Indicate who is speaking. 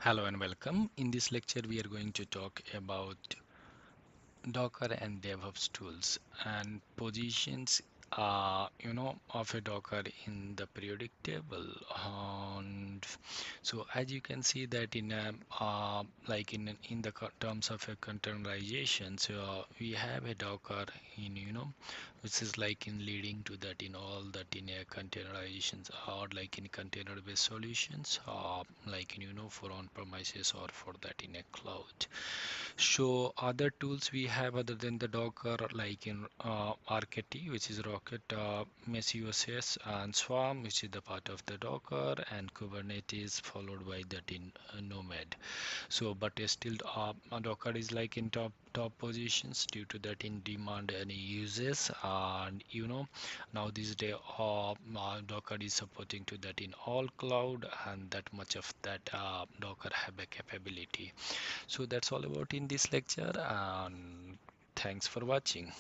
Speaker 1: Hello and welcome. In this lecture, we are going to talk about Docker and DevOps tools and positions, of a Docker in the periodic table. And so, as you can see that in a, like in the terms of a containerization, so we have a Docker in which is like in leading to that in all that in a containerizations or like in container-based solutions, like in for on-premises or for that in a cloud. So other tools we have other than the Docker, like in RKT, which is Rocket, MESUSS, and Swarm, which is the part of the Docker, and Kubernetes, followed by that in Nomad. So, but still, Docker is like in top positions due to that in demand and uses, and now this day, Docker is supporting to that in all cloud, and that much of that Docker have a capability. So that's all about in this lecture, and thanks for watching.